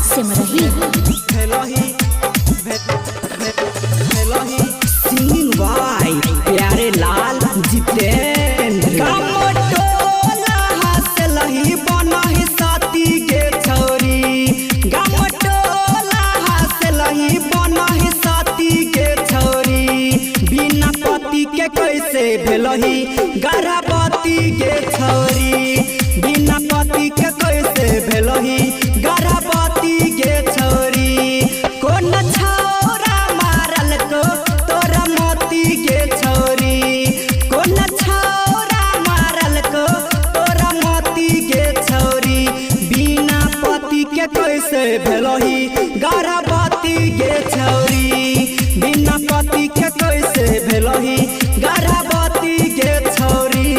Simrahi singing by प्यारे लाल जितेंद्र। गमटोला हंसलही बनही साथी के छौरी, गमटोला हंसलही बनही साथी के छौरी। बिना पति के कैसे भेलही गर्भवती के छौरी, बिना पति के कैसे भेलही गर्भवती के छौरी। कोन छौरा मारल को तोरा मोती के छौरी, कोन छौरा मारल को तोरा मोती के छौरी। बिना पति के कैसे भेलही गर्भवती के छौरी, बिना पति के कैसे भेलही गर्भवती के छौरी।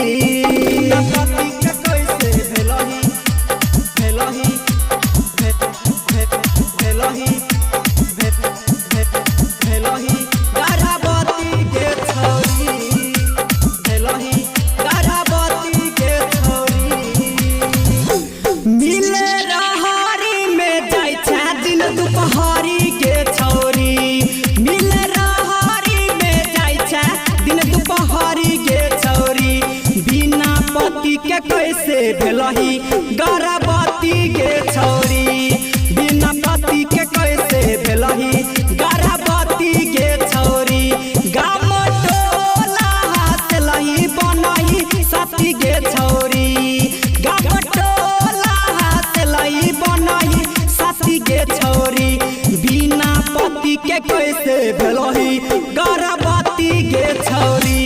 बिना पति के कैसे भेलही भेलही भेलही भेलही गर्भवती के छौरी, भेलही गर्भवती के छौरी। मिले रहरी में जाइ छै दिन दुपहरी के छौरी, मिले रहरी में जाइ छै दिन दुपहरी के छौरी। बिना पति के कैसे भेलही गर्भवती के छौरी, बिना पति के कैसे भेलही गर्भवती के छौरी। गमटोला हंसलही बनही साथी के छौरी, गमटोला हंसलही बनही साथी के छौरी। बिना पति के कैसे भेलही गर्भवती के छौरी,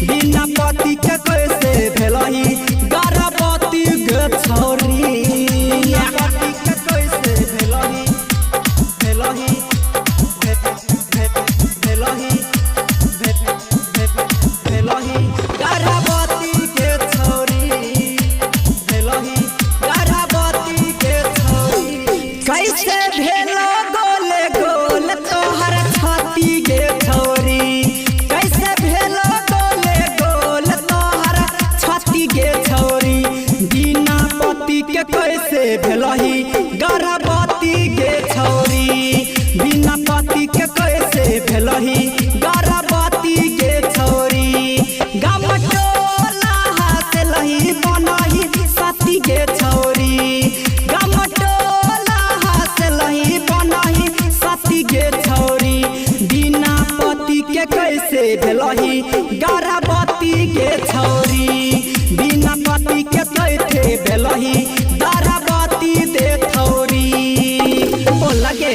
बिना पति के कैसे भेलही गर्भवती के छौरी। बिना पति के कैसे भेलही भेलही भेलही भेलही गर्भवती के छौरी, भेलही गर्भवती के छौरी। कैसे भेलो गोले गोल तोहर छाती के छौरी, कैसे भेलो गोले गोल तोहर छाती के छौरी। बिना पति के कैसे भेलही गर्भवती के छौरी, बिना पति के कैसे भेलही गर्भवती के छौरी। गमटोला हंसलही बनही साथी के छौरी, गमटोला हंसलही बनही साथी के छौरी। बिना पति के कैसे भेलही गर्भवती के छौरी, बिना पति के कैसे भेलही गर्भवती के छौरी। बोल लगे।